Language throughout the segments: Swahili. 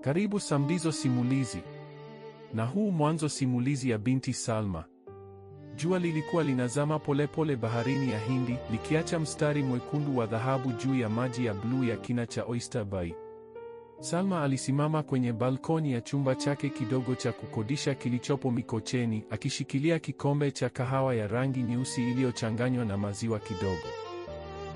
Karibu Samdizo Simulizi. Na huu mwanzo simulizi ya binti Salma. Jua lilikuwa linazama polepole baharini ya Hindi, likiacha mstari mwekundu wa dhahabu juu ya maji ya bluu ya kina cha Oyster Bay. Salma alisimama kwenye balkoni ya chumba chake kidogo cha kukodisha kilichopo Mikocheni, akishikilia kikombe cha kahawa ya rangi nyeusi iliyochanganywa na maziwa kidogo.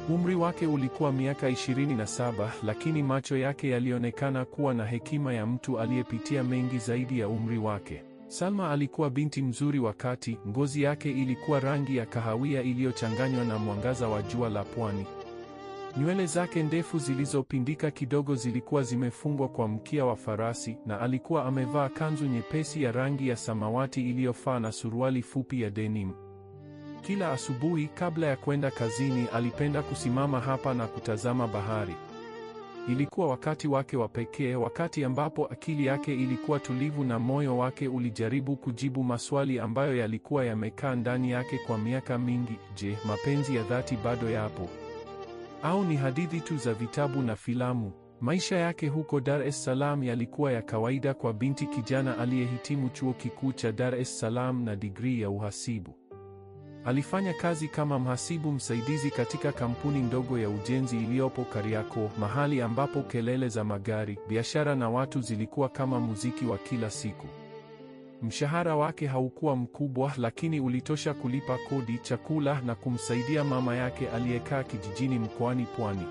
Umri wake ulikuwa miaka 27, lakini macho yake yalionekana kuwa na hekima ya mtu aliyepitia mengi zaidi ya umri wake. Salma alikuwa binti mzuri wa kati, ngozi yake ilikuwa rangi ya kahawia iliyochanganywa na mwangaza wa jua la pwani. Nywele zake ndefu zilizopindika kidogo zilikuwa zimefungwa kwa mkia wa farasi, na alikuwa amevaa kanzu nyepesi ya rangi ya samawati iliyofaa na suruali fupi ya denim. Kila asubuhi kabla ya kwenda kazini alipenda kusimama hapa na kutazama bahari. Ilikuwa wakati wake wa pekee, wakati ambapo akili yake ilikuwa tulivu na moyo wake ulijaribu kujibu maswali ambayo yalikuwa yamekaa ndani yake kwa miaka mingi. Je, mapenzi ya dhati bado yapo? Au ni hadithi tu za vitabu na filamu? Maisha yake huko Dar es Salaam yalikuwa ya kawaida kwa binti kijana aliyehitimu chuo kikuu cha Dar es Salaam na digrii ya uhasibu. Alifanya kazi kama mhasibu msaidizi katika kampuni ndogo ya ujenzi iliyopo Kariakoo, mahali ambapo kelele za magari, biashara na watu zilikuwa kama muziki wa kila siku. Mshahara wake haukuwa mkubwa, lakini ulitosha kulipa kodi, chakula na kumsaidia mama yake aliyekaa kijijini mkoani Pwani.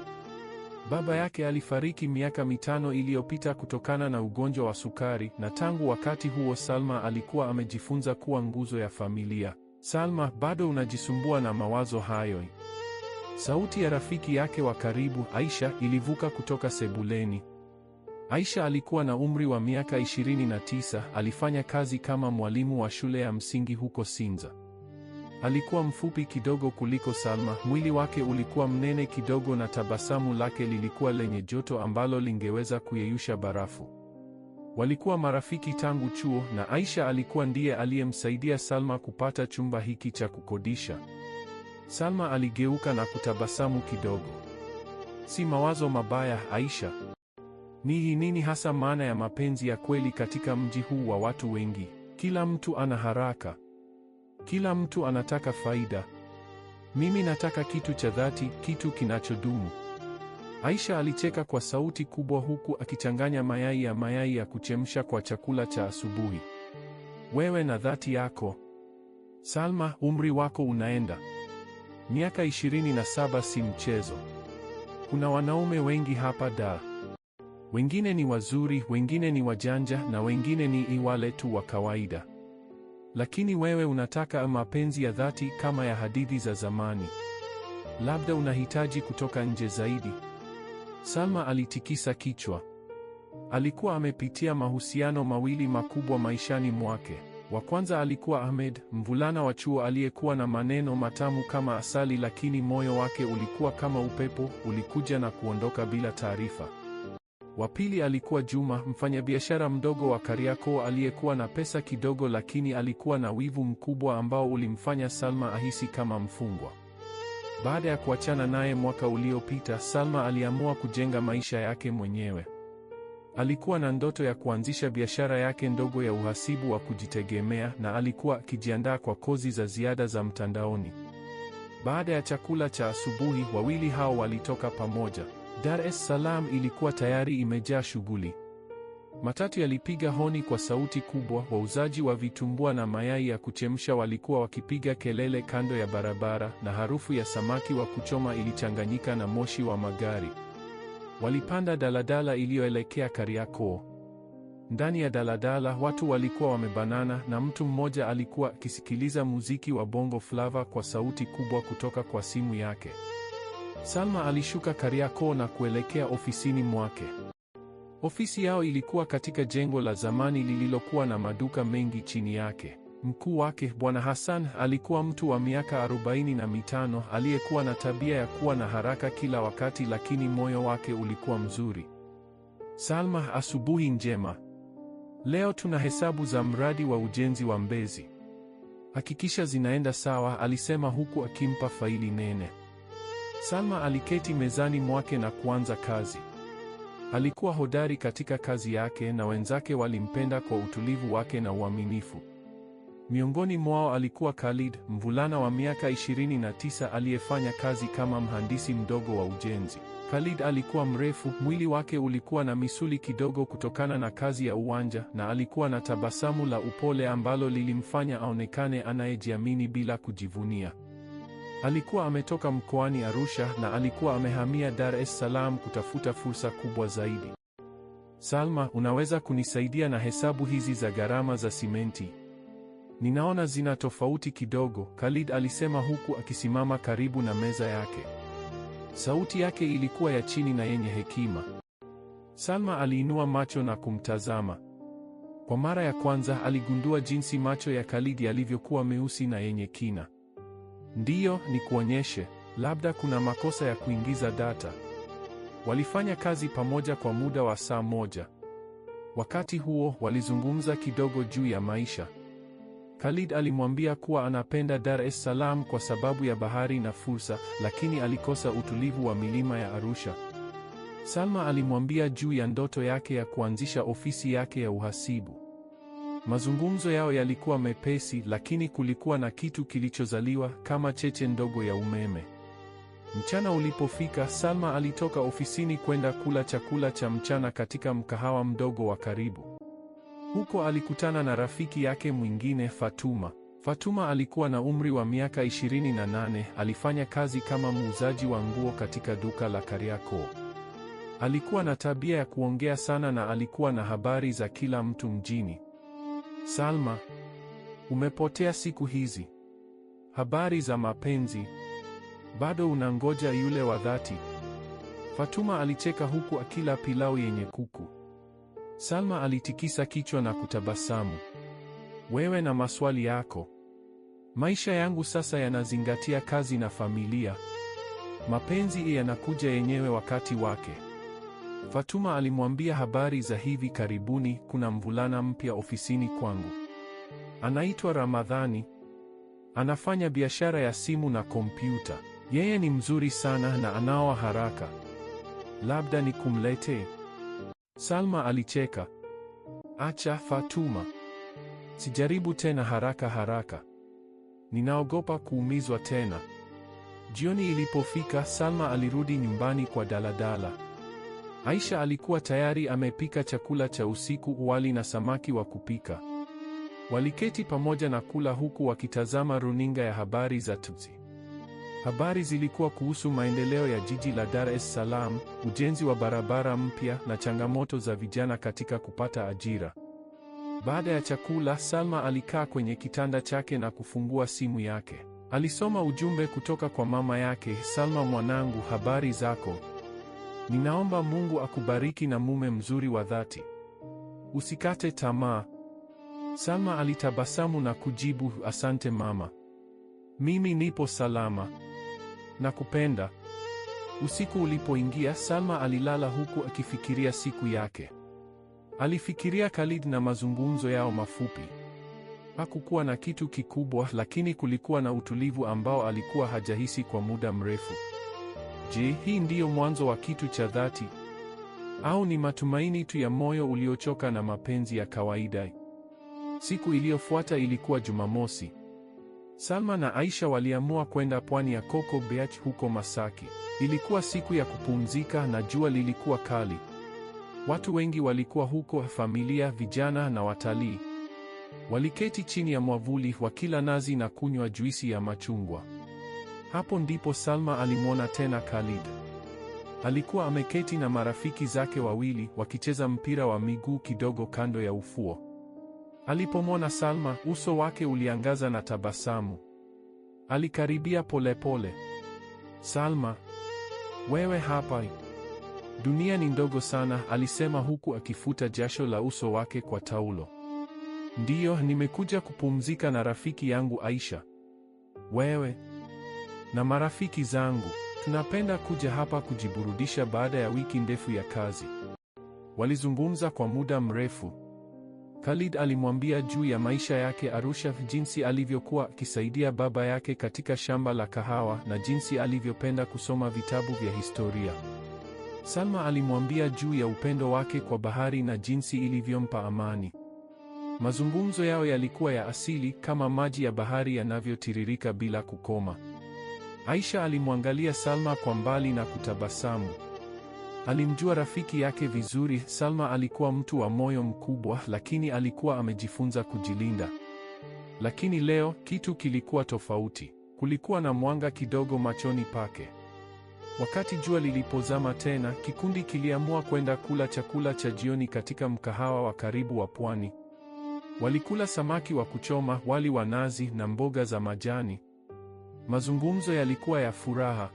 Baba yake alifariki miaka 5 iliyopita kutokana na ugonjwa wa sukari, na tangu wakati huo Salma alikuwa amejifunza kuwa nguzo ya familia. Salma, bado unajisumbua na mawazo hayo? Sauti ya rafiki yake wa karibu, Aisha, ilivuka kutoka sebuleni. Aisha alikuwa na umri wa miaka 29, alifanya kazi kama mwalimu wa shule ya msingi huko Sinza. Alikuwa mfupi kidogo kuliko Salma, mwili wake ulikuwa mnene kidogo na tabasamu lake lilikuwa lenye joto ambalo lingeweza kuyeyusha barafu. Walikuwa marafiki tangu chuo, na Aisha alikuwa ndiye aliyemsaidia Salma kupata chumba hiki cha kukodisha. Salma aligeuka na kutabasamu kidogo. Si mawazo mabaya, Aisha. Ni nini hasa maana ya mapenzi ya kweli katika mji huu wa watu wengi? Kila mtu ana haraka. Kila mtu anataka faida. Mimi nataka kitu cha dhati, kitu kinachodumu. Aisha alicheka kwa sauti kubwa huku akichanganya mayai ya kuchemsha kwa chakula cha asubuhi. Wewe na dhati yako. Salma, umri wako unaenda. Miaka 27 si mchezo. Kuna wanaume wengi hapa Dar. Wengine ni wazuri, wengine ni wajanja, na wengine ni wale tu wa kawaida. Lakini wewe unataka mapenzi ya dhati kama ya hadithi za zamani. Labda unahitaji kutoka nje zaidi. Salma alitikisa kichwa. Alikuwa amepitia mahusiano mawili makubwa maishani mwake. Wa kwanza alikuwa Ahmed, mvulana wa chuo aliyekuwa na maneno matamu kama asali, lakini moyo wake ulikuwa kama upepo, ulikuja na kuondoka bila taarifa. Wa pili alikuwa Juma, mfanyabiashara mdogo wa Kariakoo aliyekuwa na pesa kidogo, lakini alikuwa na wivu mkubwa ambao ulimfanya Salma ahisi kama mfungwa. Baada ya kuachana naye mwaka uliopita, Salma aliamua kujenga maisha yake mwenyewe. Alikuwa na ndoto ya kuanzisha biashara yake ndogo ya uhasibu wa kujitegemea, na alikuwa akijiandaa kwa kozi za ziada za mtandaoni. Baada ya chakula cha asubuhi, wawili hao walitoka pamoja. Dar es Salaam ilikuwa tayari imejaa shughuli. Matatu yalipiga honi kwa sauti kubwa, wauzaji wa vitumbua na mayai ya kuchemsha walikuwa wakipiga kelele kando ya barabara, na harufu ya samaki wa kuchoma ilichanganyika na moshi wa magari. Walipanda daladala iliyoelekea Kariakoo. Ndani ya daladala watu walikuwa wamebanana, na mtu mmoja alikuwa akisikiliza muziki wa Bongo Flava kwa sauti kubwa kutoka kwa simu yake. Salma alishuka Kariakoo na kuelekea ofisini mwake. Ofisi yao ilikuwa katika jengo la zamani lililokuwa na maduka mengi chini yake. Mkuu wake, Bwana Hassan, alikuwa mtu wa miaka 45 aliyekuwa na tabia ya kuwa na haraka kila wakati, lakini moyo wake ulikuwa mzuri. Salma, asubuhi njema. Leo tuna hesabu za mradi wa ujenzi wa Mbezi. Hakikisha zinaenda sawa, alisema huku akimpa faili nene. Salma aliketi mezani mwake na kuanza kazi. Alikuwa hodari katika kazi yake na wenzake walimpenda kwa utulivu wake na uaminifu. Miongoni mwao alikuwa Khalid, mvulana wa miaka 29 aliyefanya kazi kama mhandisi mdogo wa ujenzi. Khalid alikuwa mrefu, mwili wake ulikuwa na misuli kidogo kutokana na kazi ya uwanja, na alikuwa na tabasamu la upole ambalo lilimfanya aonekane anayejiamini bila kujivunia. Alikuwa ametoka mkoani Arusha na alikuwa amehamia Dar es Salaam kutafuta fursa kubwa zaidi. Salma, unaweza kunisaidia na hesabu hizi za gharama za simenti? Ninaona zina tofauti kidogo, Khalid alisema huku akisimama karibu na meza yake. Sauti yake ilikuwa ya chini na yenye hekima. Salma aliinua macho na kumtazama. Kwa mara ya kwanza aligundua jinsi macho ya Khalid yalivyokuwa meusi na yenye kina. Ndiyo, nikuonyeshe. Labda kuna makosa ya kuingiza data. Walifanya kazi pamoja kwa muda wa saa moja. Wakati huo walizungumza kidogo juu ya maisha. Khalid alimwambia kuwa anapenda Dar es Salaam kwa sababu ya bahari na fursa, lakini alikosa utulivu wa milima ya Arusha. Salma alimwambia juu ya ndoto yake ya kuanzisha ofisi yake ya uhasibu. Mazungumzo yao yalikuwa mepesi, lakini kulikuwa na kitu kilichozaliwa kama cheche ndogo ya umeme. Mchana ulipofika, Salma alitoka ofisini kwenda kula chakula cha mchana katika mkahawa mdogo wa karibu. Huko alikutana na rafiki yake mwingine, Fatuma. Fatuma alikuwa na umri wa miaka 28, alifanya kazi kama muuzaji wa nguo katika duka la Kariakoo. Alikuwa na tabia ya kuongea sana na alikuwa na habari za kila mtu mjini. Salma, umepotea siku hizi. Habari za mapenzi? Bado unangoja yule wa dhati? Fatuma alicheka huku akila pilau yenye kuku. Salma alitikisa kichwa na kutabasamu. Wewe na maswali yako. Maisha yangu sasa yanazingatia kazi na familia. Mapenzi yanakuja yenyewe wakati wake. Fatuma alimwambia habari za hivi karibuni. Kuna mvulana mpya ofisini kwangu. Anaitwa Ramadhani. Anafanya biashara ya simu na kompyuta. Yeye ni mzuri sana na anaoa haraka. Labda nikumletee? Salma alicheka. Acha Fatuma. Sijaribu tena haraka. Ninaogopa kuumizwa tena. Jioni ilipofika, Salma alirudi nyumbani kwa daladala. Aisha alikuwa tayari amepika chakula cha usiku, wali na samaki wa kupika. Waliketi pamoja na kula huku wakitazama runinga ya habari za TVT. Habari zilikuwa kuhusu maendeleo ya jiji la Dar es Salaam, ujenzi wa barabara mpya na changamoto za vijana katika kupata ajira. Baada ya chakula, Salma alikaa kwenye kitanda chake na kufungua simu yake. Alisoma ujumbe kutoka kwa mama yake. Salma mwanangu, habari zako? Ninaomba Mungu akubariki na mume mzuri wa dhati. Usikate tamaa. Salma alitabasamu na kujibu, asante mama. Mimi nipo salama. Nakupenda. Usiku ulipoingia, Salma alilala huku akifikiria siku yake. Alifikiria Khalid na mazungumzo yao mafupi. Hakukuwa na kitu kikubwa, lakini kulikuwa na utulivu ambao alikuwa hajahisi kwa muda mrefu. Je, hii ndiyo mwanzo wa kitu cha dhati? Au ni matumaini tu ya moyo uliochoka na mapenzi ya kawaida? Siku iliyofuata ilikuwa Jumamosi. Salma na Aisha waliamua kwenda pwani ya Coco Beach huko Masaki. Ilikuwa siku ya kupumzika na jua lilikuwa kali. Watu wengi walikuwa huko, familia, vijana na watalii. Waliketi chini ya mwavuli wakila nazi na kunywa juisi ya machungwa. Hapo ndipo Salma alimwona tena Khalid. Alikuwa ameketi na marafiki zake wawili wakicheza mpira wa miguu kidogo kando ya ufuo. Alipomwona Salma, uso wake uliangaza na tabasamu. Alikaribia polepole. Salma, wewe hapa? Dunia ni ndogo sana, alisema huku akifuta jasho la uso wake kwa taulo. Ndiyo, nimekuja kupumzika na rafiki yangu Aisha. Wewe? Na marafiki zangu. Tunapenda kuja hapa kujiburudisha baada ya wiki ndefu ya kazi. Walizungumza kwa muda mrefu. Khalid alimwambia juu ya maisha yake Arusha, jinsi alivyokuwa akisaidia baba yake katika shamba la kahawa na jinsi alivyopenda kusoma vitabu vya historia. Salma alimwambia juu ya upendo wake kwa bahari na jinsi ilivyompa amani. Mazungumzo yao yalikuwa ya asili kama maji ya bahari yanavyotiririka bila kukoma. Aisha alimwangalia Salma kwa mbali na kutabasamu. Alimjua rafiki yake vizuri. Salma alikuwa mtu wa moyo mkubwa, lakini alikuwa amejifunza kujilinda. Lakini leo kitu kilikuwa tofauti. Kulikuwa na mwanga kidogo machoni pake. Wakati jua lilipozama tena, kikundi kiliamua kwenda kula chakula cha jioni katika mkahawa wa karibu wa pwani. Walikula samaki wa kuchoma, wali wa nazi na mboga za majani. Mazungumzo yalikuwa ya furaha.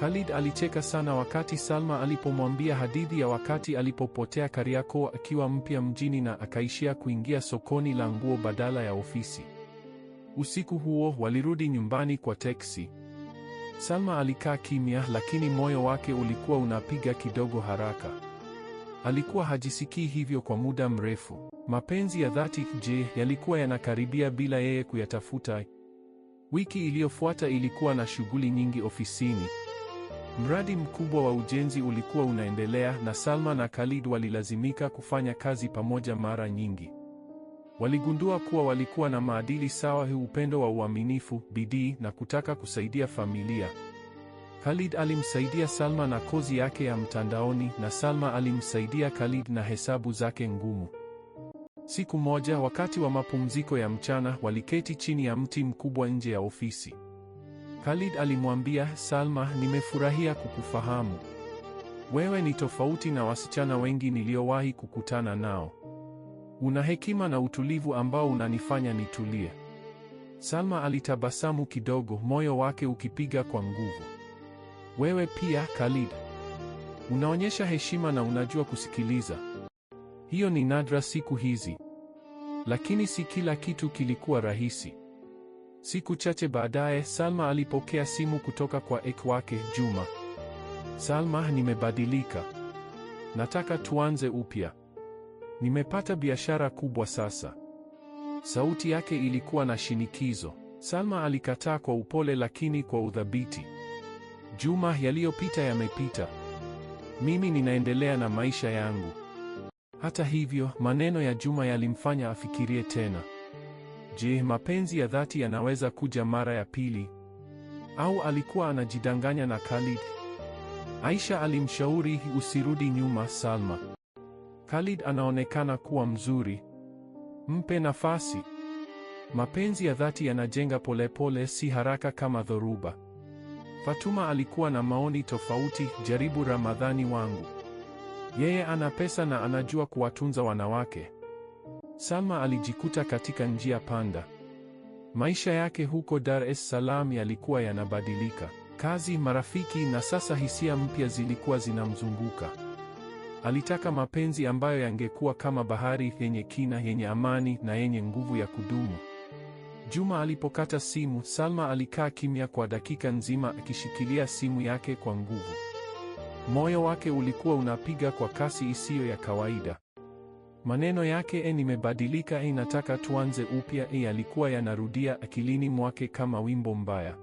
Khalid alicheka sana wakati Salma alipomwambia hadithi ya wakati alipopotea Kariakoo akiwa mpya mjini na akaishia kuingia sokoni la nguo badala ya ofisi. Usiku huo walirudi nyumbani kwa teksi. Salma alikaa kimya, lakini moyo wake ulikuwa unapiga kidogo haraka. Alikuwa hajisikii hivyo kwa muda mrefu. Mapenzi ya dhati, je, yalikuwa yanakaribia bila yeye kuyatafuta? Wiki iliyofuata ilikuwa na shughuli nyingi ofisini. Mradi mkubwa wa ujenzi ulikuwa unaendelea na Salma na Khalid walilazimika kufanya kazi pamoja mara nyingi. Waligundua kuwa walikuwa na maadili sawa: upendo wa uaminifu, bidii na kutaka kusaidia familia. Khalid alimsaidia Salma na kozi yake ya mtandaoni na Salma alimsaidia Khalid na hesabu zake ngumu. Siku moja wakati wa mapumziko ya mchana, waliketi chini ya mti mkubwa nje ya ofisi. Khalid alimwambia Salma, nimefurahia kukufahamu. Wewe ni tofauti na wasichana wengi niliowahi kukutana nao. Una hekima na utulivu ambao unanifanya nitulie. Salma alitabasamu kidogo, moyo wake ukipiga kwa nguvu. Wewe pia, Khalid. Unaonyesha heshima na unajua kusikiliza. Hiyo ni nadra siku hizi. Lakini si kila kitu kilikuwa rahisi. Siku chache baadaye, Salma alipokea simu kutoka kwa ex wake, Juma. Salma, nimebadilika. Nataka tuanze upya. Nimepata biashara kubwa sasa. Sauti yake ilikuwa na shinikizo. Salma alikataa kwa upole lakini kwa udhabiti. Juma, yaliyopita yamepita. Mimi ninaendelea na maisha yangu. Hata hivyo, maneno ya Juma yalimfanya afikirie tena. Je, mapenzi ya dhati yanaweza kuja mara ya pili? Au alikuwa anajidanganya na Khalid? Aisha alimshauri, usirudi nyuma Salma. Khalid anaonekana kuwa mzuri. Mpe nafasi. Mapenzi ya dhati yanajenga polepole, si haraka kama dhoruba. Fatuma alikuwa na maoni tofauti. Jaribu Ramadhani wangu. Yeye ana pesa na anajua kuwatunza wanawake. Salma alijikuta katika njia panda. Maisha yake huko Dar es Salaam yalikuwa yanabadilika. Kazi, marafiki na sasa hisia mpya zilikuwa zinamzunguka. Alitaka mapenzi ambayo yangekuwa kama bahari, yenye kina, yenye amani na yenye nguvu ya kudumu. Juma alipokata simu, Salma alikaa kimya kwa dakika nzima akishikilia simu yake kwa nguvu. Moyo wake ulikuwa unapiga kwa kasi isiyo ya kawaida. Maneno yake, nimebadilika, nataka tuanze upya, yalikuwa yanarudia akilini mwake kama wimbo mbaya.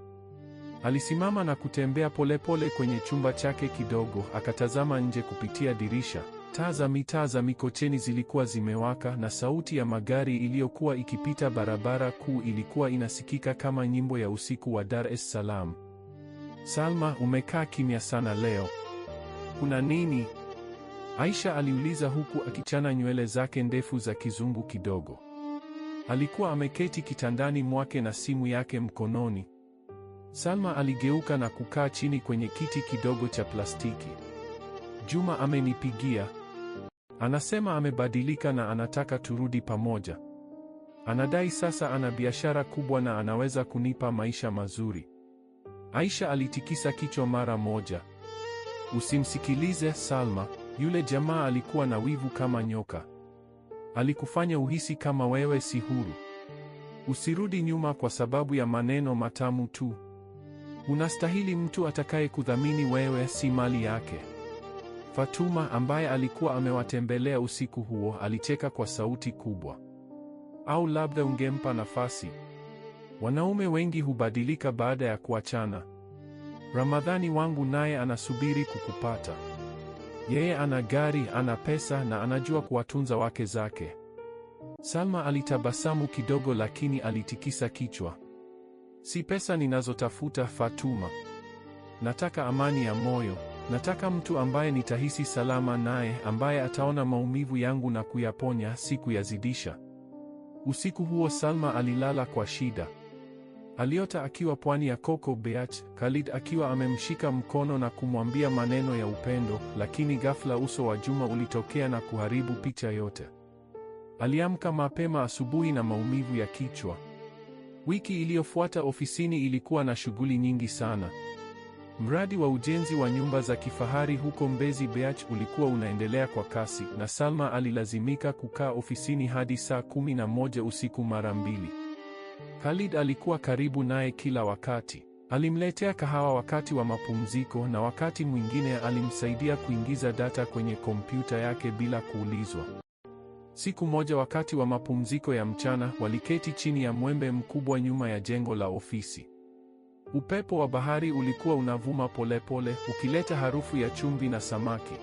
Alisimama na kutembea polepole kwenye chumba chake kidogo, akatazama nje kupitia dirisha. Taa za mitaa za Mikocheni zilikuwa zimewaka na sauti ya magari iliyokuwa ikipita barabara kuu ilikuwa inasikika kama nyimbo ya usiku wa Dar es Salaam. Salma, umekaa kimya sana leo. Kuna nini? Aisha aliuliza huku akichana nywele zake ndefu za kizungu kidogo. Alikuwa ameketi kitandani mwake na simu yake mkononi. Salma aligeuka na kukaa chini kwenye kiti kidogo cha plastiki. Juma amenipigia. Anasema amebadilika na anataka turudi pamoja. Anadai sasa ana biashara kubwa na anaweza kunipa maisha mazuri. Aisha alitikisa kichwa mara moja. Usimsikilize Salma, yule jamaa alikuwa na wivu kama nyoka. Alikufanya uhisi kama wewe si huru. Usirudi nyuma kwa sababu ya maneno matamu tu. Unastahili mtu atakaye kudhamini wewe, si mali yake. Fatuma, ambaye alikuwa amewatembelea usiku huo, alicheka kwa sauti kubwa. Au labda ungempa nafasi. Wanaume wengi hubadilika baada ya kuachana. Ramadhani wangu naye anasubiri kukupata. Yeye ana gari, ana pesa na anajua kuwatunza wake zake. Salma alitabasamu kidogo lakini alitikisa kichwa. Si pesa ninazotafuta, Fatuma. Nataka amani ya moyo. Nataka mtu ambaye nitahisi salama naye, ambaye ataona maumivu yangu na kuyaponya, si kuyazidisha. Usiku huo Salma alilala kwa shida. Aliota akiwa pwani ya Coco Beach, Khalid akiwa amemshika mkono na kumwambia maneno ya upendo, lakini ghafla uso wa Juma ulitokea na kuharibu picha yote. Aliamka mapema asubuhi na maumivu ya kichwa. Wiki iliyofuata ofisini ilikuwa na shughuli nyingi sana. Mradi wa ujenzi wa nyumba za kifahari huko Mbezi Beach ulikuwa unaendelea kwa kasi, na Salma alilazimika kukaa ofisini hadi saa 11 usiku mara mbili. Khalid alikuwa karibu naye kila wakati. Alimletea kahawa wakati wa mapumziko na wakati mwingine alimsaidia kuingiza data kwenye kompyuta yake bila kuulizwa. Siku moja wakati wa mapumziko ya mchana, waliketi chini ya mwembe mkubwa nyuma ya jengo la ofisi. Upepo wa bahari ulikuwa unavuma polepole, ukileta harufu ya chumvi na samaki.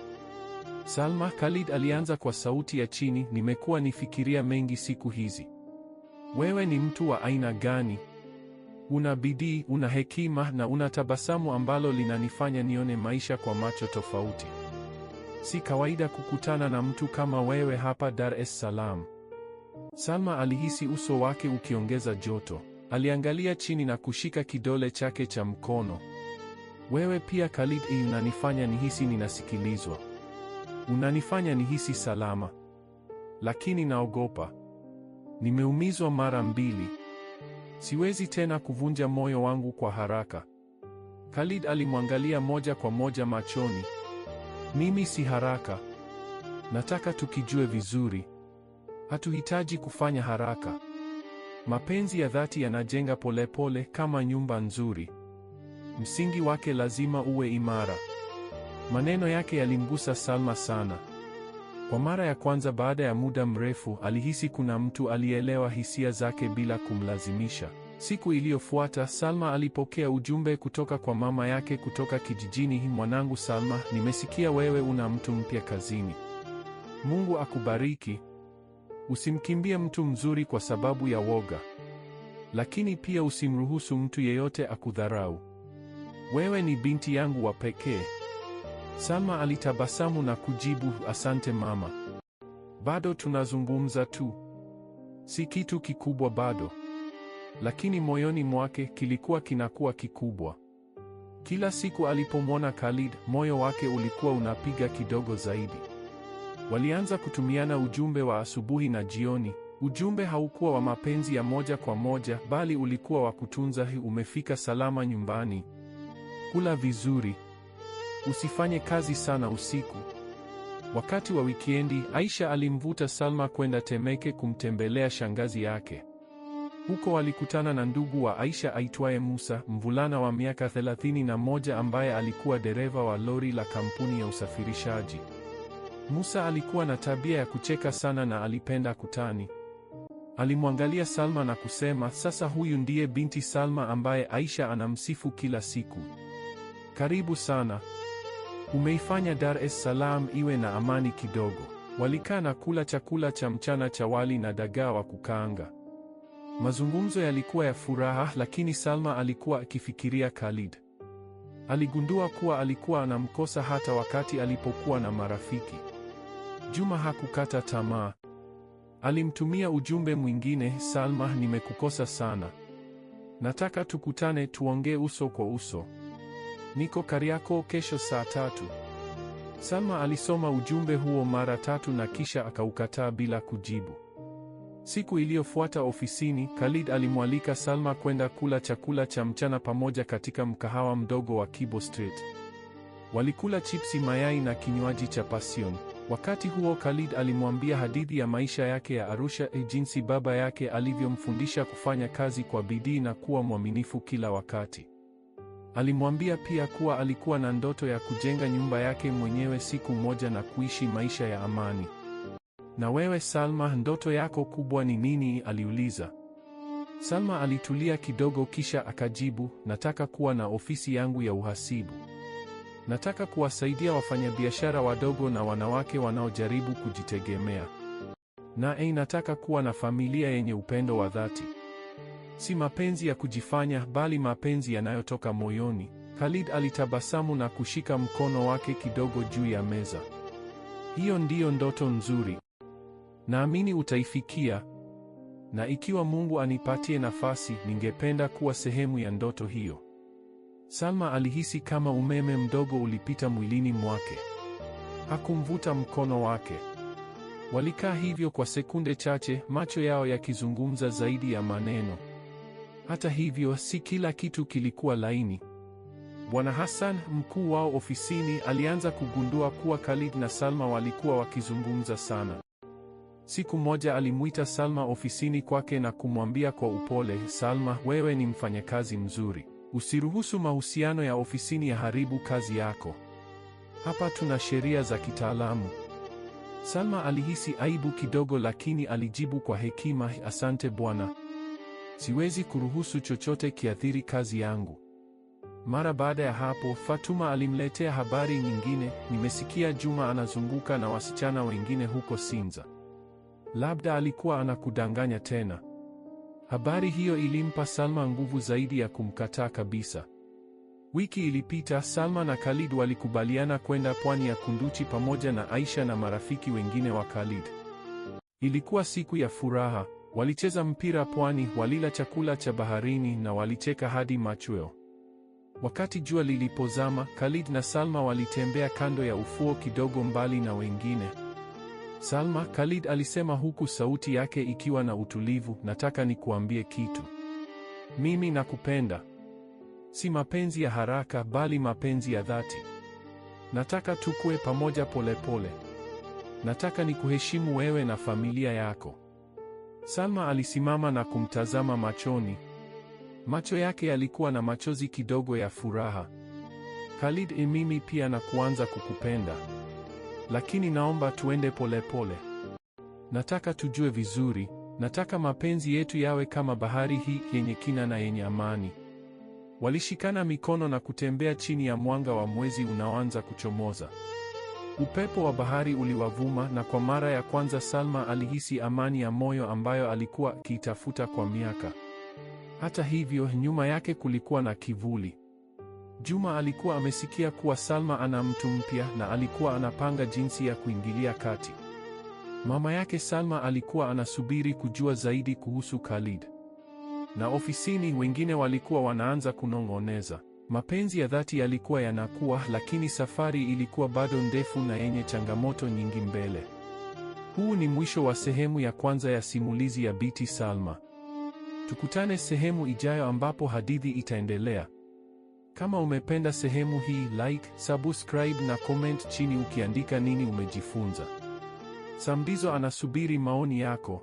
Salma, Khalid alianza kwa sauti ya chini, nimekuwa nifikiria mengi siku hizi. Wewe ni mtu wa aina gani? Una bidii, una hekima na una tabasamu ambalo linanifanya nione maisha kwa macho tofauti. Si kawaida kukutana na mtu kama wewe hapa Dar es Salaam. Salma alihisi uso wake ukiongeza joto. Aliangalia chini na kushika kidole chake cha mkono. Wewe pia Khalid, unanifanya nihisi ninasikilizwa. Unanifanya nihisi salama. Lakini naogopa. Nimeumizwa mara mbili. Siwezi tena kuvunja moyo wangu kwa haraka. Khalid alimwangalia moja kwa moja machoni. Mimi si haraka. Nataka tukijue vizuri. Hatuhitaji kufanya haraka. Mapenzi ya dhati yanajenga polepole kama nyumba nzuri. Msingi wake lazima uwe imara. Maneno yake yalimgusa Salma sana. Kwa mara ya kwanza baada ya muda mrefu, alihisi kuna mtu alielewa hisia zake bila kumlazimisha. Siku iliyofuata, Salma alipokea ujumbe kutoka kwa mama yake kutoka kijijini. Mwanangu Salma, nimesikia wewe una mtu mpya kazini. Mungu akubariki. Usimkimbie mtu mzuri kwa sababu ya woga. Lakini pia usimruhusu mtu yeyote akudharau. Wewe ni binti yangu wa pekee. Salma alitabasamu na kujibu, asante mama. Bado tunazungumza tu. Si kitu kikubwa bado. Lakini moyoni mwake kilikuwa kinakuwa kikubwa. Kila siku alipomwona Khalid, moyo wake ulikuwa unapiga kidogo zaidi. Walianza kutumiana ujumbe wa asubuhi na jioni. Ujumbe haukuwa wa mapenzi ya moja kwa moja, bali ulikuwa wa kutunza. Umefika salama nyumbani? Kula vizuri. Usifanye kazi sana usiku. Wakati wa wikendi, Aisha alimvuta Salma kwenda Temeke kumtembelea shangazi yake. Huko walikutana na ndugu wa Aisha aitwaye Musa, mvulana wa miaka 31 ambaye alikuwa dereva wa lori la kampuni ya usafirishaji. Musa alikuwa na tabia ya kucheka sana na alipenda kutani. Alimwangalia Salma na kusema, sasa huyu ndiye binti Salma ambaye Aisha anamsifu kila siku. Karibu sana. Umeifanya Dar es Salaam iwe na amani kidogo. Walikaa na kula chakula cha mchana cha wali na dagaa wa kukaanga. Mazungumzo yalikuwa ya furaha, lakini Salma alikuwa akifikiria Khalid. Aligundua kuwa alikuwa anamkosa hata wakati alipokuwa na marafiki. Juma hakukata tamaa. Alimtumia ujumbe mwingine, Salma, nimekukosa sana. Nataka tukutane tuongee uso kwa uso. Niko Kariakoo kesho saa 3. Salma alisoma ujumbe huo mara 3 na kisha akaukataa bila kujibu. Siku iliyofuata ofisini, Khalid alimwalika Salma kwenda kula chakula cha mchana pamoja katika mkahawa mdogo wa Kibo Street. Walikula chipsi, mayai na kinywaji cha Passion. Wakati huo Khalid alimwambia hadithi ya maisha yake ya Arusha, jinsi baba yake alivyomfundisha kufanya kazi kwa bidii na kuwa mwaminifu kila wakati. Alimwambia pia kuwa alikuwa na ndoto ya kujenga nyumba yake mwenyewe siku moja na kuishi maisha ya amani. Na wewe Salma, ndoto yako kubwa ni nini? Aliuliza. Salma alitulia kidogo kisha akajibu, nataka kuwa na ofisi yangu ya uhasibu. Nataka kuwasaidia wafanyabiashara wadogo na wanawake wanaojaribu kujitegemea. Nataka kuwa na familia yenye upendo wa dhati. Si mapenzi ya kujifanya, bali mapenzi yanayotoka moyoni. Khalid alitabasamu na kushika mkono wake kidogo juu ya meza. Hiyo ndiyo ndoto nzuri. Naamini utaifikia. Na ikiwa Mungu anipatie nafasi, ningependa kuwa sehemu ya ndoto hiyo. Salma alihisi kama umeme mdogo ulipita mwilini mwake. Hakumvuta mkono wake. Walikaa hivyo kwa sekunde chache, macho yao yakizungumza zaidi ya maneno. Hata hivyo, si kila kitu kilikuwa laini. Bwana Hassan, mkuu wao ofisini, alianza kugundua kuwa Khalid na Salma walikuwa wakizungumza sana. Siku moja alimuita Salma ofisini kwake na kumwambia kwa upole, "Salma, wewe ni mfanyakazi mzuri. Usiruhusu mahusiano ya ofisini yaharibu kazi yako. Hapa tuna sheria za kitaalamu." Salma alihisi aibu kidogo, lakini alijibu kwa hekima, "Asante bwana. Siwezi kuruhusu chochote kiathiri kazi yangu." Mara baada ya hapo, Fatuma alimletea habari nyingine, "Nimesikia Juma anazunguka na wasichana wengine huko Sinza. Labda alikuwa anakudanganya tena." Habari hiyo ilimpa Salma nguvu zaidi ya kumkataa kabisa. Wiki ilipita, Salma na Khalid walikubaliana kwenda pwani ya Kunduchi pamoja na Aisha na marafiki wengine wa Khalid. Ilikuwa siku ya furaha. Walicheza mpira pwani, walila chakula cha baharini na walicheka hadi machweo. Wakati jua lilipozama, Khalid na Salma walitembea kando ya ufuo kidogo mbali na wengine. "Salma," Khalid alisema huku sauti yake ikiwa na utulivu, "nataka nikuambie kitu. Mimi nakupenda. Si mapenzi ya haraka, bali mapenzi ya dhati. Nataka tukue pamoja polepole. Nataka nikuheshimu wewe na familia yako." Salma alisimama na kumtazama machoni. Macho yake yalikuwa na machozi kidogo ya furaha. "Khalid, mimi pia na kuanza kukupenda. Lakini naomba tuende polepole. Nataka tujue vizuri. Nataka mapenzi yetu yawe kama bahari hii yenye kina na yenye amani." Walishikana mikono na kutembea chini ya mwanga wa mwezi unaoanza kuchomoza. Upepo wa bahari uliwavuma na kwa mara ya kwanza Salma alihisi amani ya moyo ambayo alikuwa akiitafuta kwa miaka. Hata hivyo, nyuma yake kulikuwa na kivuli. Juma alikuwa amesikia kuwa Salma ana mtu mpya na alikuwa anapanga jinsi ya kuingilia kati. Mama yake Salma alikuwa anasubiri kujua zaidi kuhusu Khalid. Na ofisini wengine walikuwa wanaanza kunong'oneza. Mapenzi ya dhati yalikuwa yanakuwa, lakini safari ilikuwa bado ndefu na yenye changamoto nyingi mbele. Huu ni mwisho wa sehemu ya kwanza ya simulizi ya Binti Salma. Tukutane sehemu ijayo ambapo hadithi itaendelea. Kama umependa sehemu hii, like, subscribe na comment chini ukiandika nini umejifunza. Samdizo anasubiri maoni yako.